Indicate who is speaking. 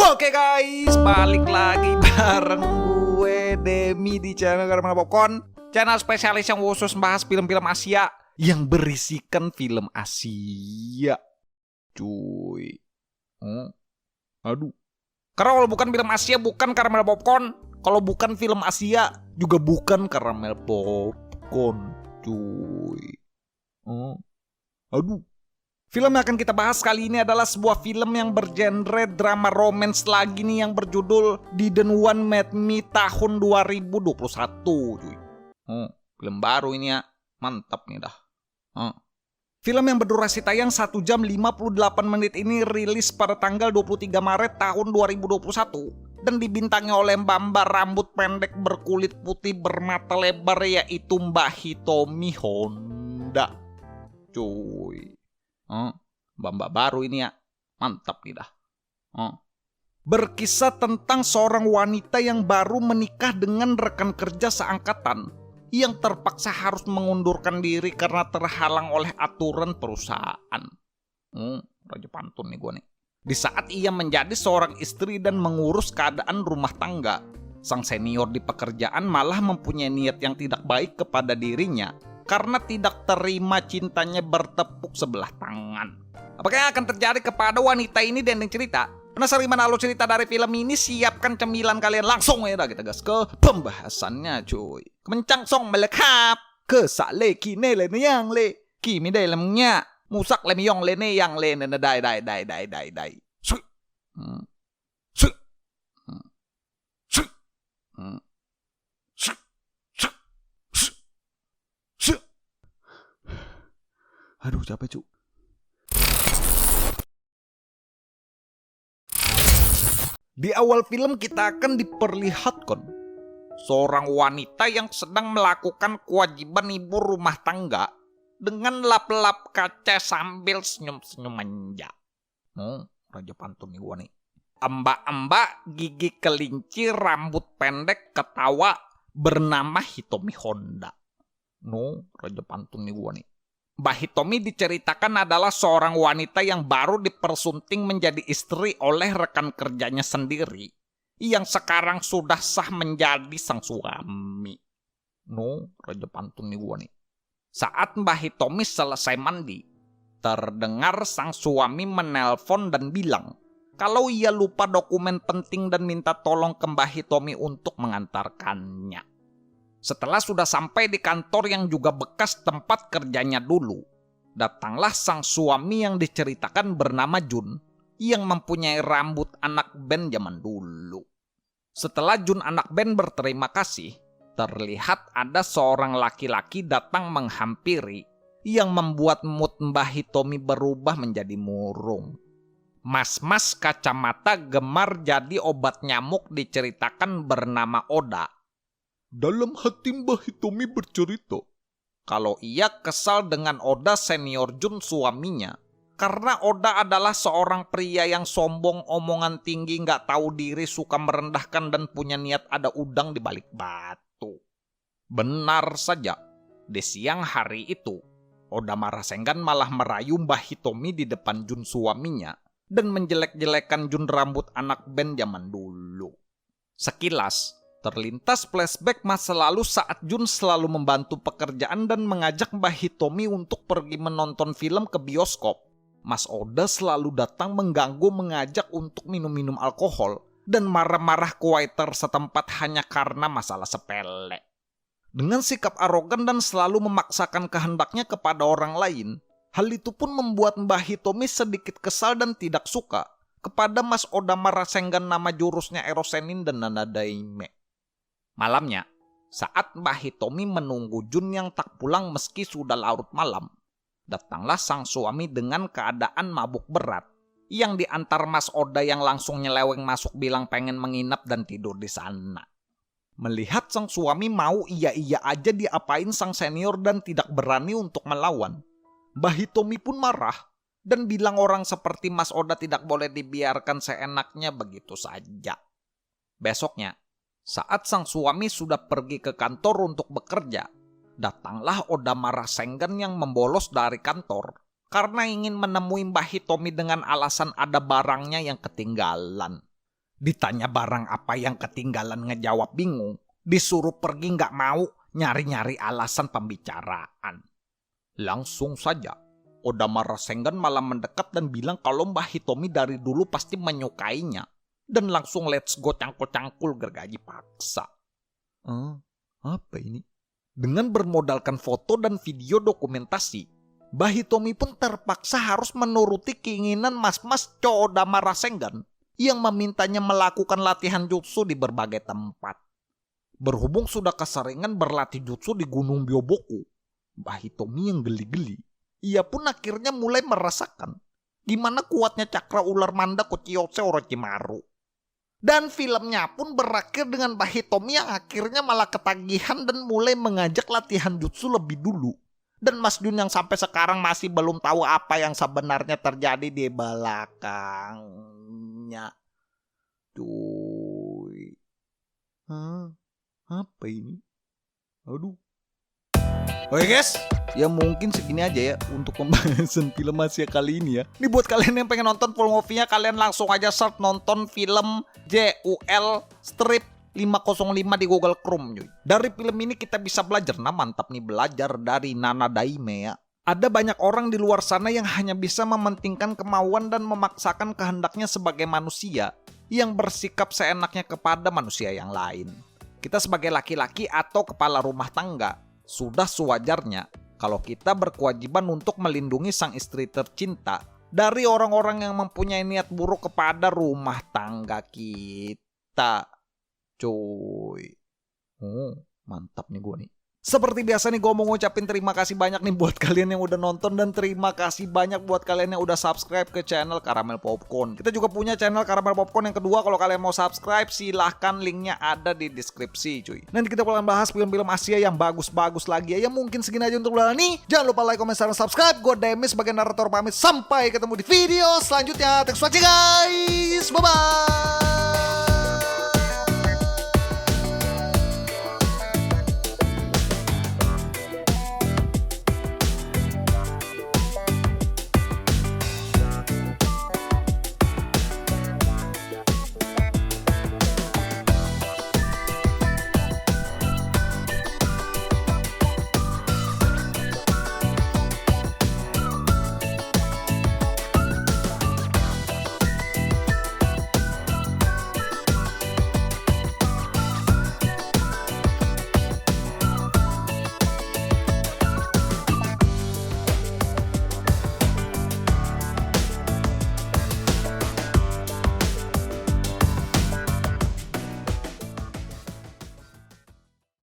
Speaker 1: Oke guys, balik lagi bareng gue Demi di channel Karma Popcorn, channel spesialis yang khusus membahas film-film Asia yang berisikan film Asia. Cuy. Aduh. Karena kalau bukan film Asia bukan Karamel Popcorn, kalau bukan film Asia juga bukan Karamel Popcorn. Cuy. Aduh. Film yang akan kita bahas kali ini adalah sebuah film yang bergenre drama romance lagi nih, yang berjudul Didn't One Met Me tahun 2021 cuy. Film baru ini ya, mantap nih dah. Film yang berdurasi tayang 1 jam 58 menit ini rilis pada tanggal 23 Maret tahun 2021 dan dibintangi oleh mbak rambut pendek berkulit putih bermata lebar, yaitu Mbak Hitomi Honda. Cuy. Mbak baru ini ya, mantap nih dah. Berkisah tentang seorang wanita yang baru menikah dengan rekan kerja seangkatan yang terpaksa harus mengundurkan diri karena terhalang oleh aturan perusahaan. Raja pantun nih gue nih. Di saat ia menjadi seorang istri dan mengurus keadaan rumah tangga, sang senior di pekerjaan malah mempunyai niat yang tidak baik kepada dirinya karena tidak terima cintanya bertepuk sebelah tangan. Apakah yang akan terjadi kepada wanita ini di ending cerita? Penasaran gimana alur cerita dari film ini? Siapkan cemilan kalian, langsung ya kita gas ke pembahasannya cuy. Kemencang song melekap ke sakle kine le yang le kimi dai lemnya musak lemyong le ne yang le ne dai. Sui. Sui. Sui. Aduh capek cu. Di awal film kita akan diperlihatkan seorang wanita yang sedang melakukan kewajiban ibu rumah tangga dengan lap-lap kaca sambil senyum-senyum manja. Raja pantun nih gua nih. Mbak gigi kelinci rambut pendek ketawa bernama Hitomi Honda. Raja pantun nih gua nih. Mbak Hitomi diceritakan adalah seorang wanita yang baru dipersunting menjadi istri oleh rekan kerjanya sendiri yang sekarang sudah sah menjadi sang suami. Raja pantun nih gua nih. Saat Mbak Hitomi selesai mandi, terdengar sang suami menelpon dan bilang kalau ia lupa dokumen penting dan minta tolong ke Mbak Hitomi untuk mengantarkannya. Setelah sudah sampai di kantor yang juga bekas tempat kerjanya dulu, datanglah sang suami yang diceritakan bernama Jun yang mempunyai rambut anak band zaman dulu. Setelah Jun anak band berterima kasih, terlihat ada seorang laki-laki datang menghampiri yang membuat mood Mbah Hitomi berubah menjadi murung. Mas-mas kacamata gemar jadi obat nyamuk diceritakan bernama Oda. Dalam hati Mbah Hitomi bercerita kalau ia kesal dengan Oda senior Jun suaminya karena Oda adalah seorang pria yang sombong, omongan tinggi, gak tahu diri, suka merendahkan dan punya niat ada udang di balik batu. Benar saja, di siang hari itu Oda Marasenggan malah merayu Mbah Hitomi di depan Jun suaminya dan menjelek-jelekan Jun rambut anak band zaman dulu. Sekilas terlintas flashback masa lalu saat Jun selalu membantu pekerjaan dan mengajak Mbah Hitomi untuk pergi menonton film ke bioskop. Mas Oda selalu datang mengganggu, mengajak untuk minum-minum alkohol dan marah-marah ke waiter setempat hanya karena masalah sepele. Dengan sikap arogan dan selalu memaksakan kehendaknya kepada orang lain, hal itu pun membuat Mbah Hitomi sedikit kesal dan tidak suka kepada Mas Oda Marasenggan nama jurusnya Erosenin dan Nanadaime. Malamnya, saat Mbah Hitomi menunggu Jun yang tak pulang meski sudah larut malam, datanglah sang suami dengan keadaan mabuk berat yang diantar Mas Oda yang langsung nyeleweng masuk bilang pengen menginap dan tidur di sana. Melihat sang suami mau iya-iya aja diapain sang senior dan tidak berani untuk melawan, Mbah Hitomi pun marah dan bilang orang seperti Mas Oda tidak boleh dibiarkan seenaknya begitu saja. Besoknya, saat sang suami sudah pergi ke kantor untuk bekerja, datanglah Oda Marasenggan yang membolos dari kantor karena ingin menemui Mbah Hitomi dengan alasan ada barangnya yang ketinggalan. Ditanya barang apa yang ketinggalan ngejawab bingung. Disuruh pergi nggak mau, nyari-nyari alasan pembicaraan. Langsung saja, Oda Marasenggan malah mendekat dan bilang kalau Mbah Hitomi dari dulu pasti menyukainya. Dan langsung let's go cangkul-cangkul gergaji paksa. Apa ini? Dengan bermodalkan foto dan video dokumentasi, Mbah Hitomi pun terpaksa harus menuruti keinginan mas-mas Oda Marasenggan yang memintanya melakukan latihan jutsu di berbagai tempat. Berhubung sudah keseringan berlatih jutsu di Gunung Byoboku, Mbah Hitomi yang geli-geli, ia pun akhirnya mulai merasakan gimana kuatnya cakra ular manda Kochiyose Orochimaru. Dan filmnya pun berakhir dengan Mbah Hitomi yang akhirnya malah ketagihan dan mulai mengajak latihan jutsu lebih dulu. Dan Mas Jun yang sampai sekarang masih belum tahu apa yang sebenarnya terjadi di belakangnya. Cuy. Apa ini? Aduh. Oke guys, ya mungkin segini aja ya untuk pembahasan film Asia kali ini ya. Ini buat kalian yang pengen nonton full movie-nya, kalian langsung aja search nonton film JUL Strip 505 di Google Chrome cuy. Dari film ini kita bisa belajar, mantap nih belajar dari Nana Daime ya. Ada banyak orang di luar sana yang hanya bisa mementingkan kemauan dan memaksakan kehendaknya sebagai manusia yang bersikap seenaknya kepada manusia yang lain. Kita sebagai laki-laki atau kepala rumah tangga, sudah sewajarnya kalau kita berkewajiban untuk melindungi sang istri tercinta dari orang-orang yang mempunyai niat buruk kepada rumah tangga kita. Cuy. Mantap nih gue nih. Seperti biasa nih gue mau ngucapin terima kasih banyak nih buat kalian yang udah nonton. Dan terima kasih banyak buat kalian yang udah subscribe ke channel Caramel Popcorn. Kita juga punya channel Caramel Popcorn yang kedua. Kalau kalian mau subscribe silahkan, linknya ada di deskripsi cuy. Nanti kita bakalan bahas film-film Asia yang bagus-bagus lagi ya. Mungkin segini aja untuk kalian nih. Jangan lupa like, comment, share, dan subscribe. Gue Demis sebagai narator pamit. Sampai ketemu di video selanjutnya. Thanks for watching guys. Bye-bye.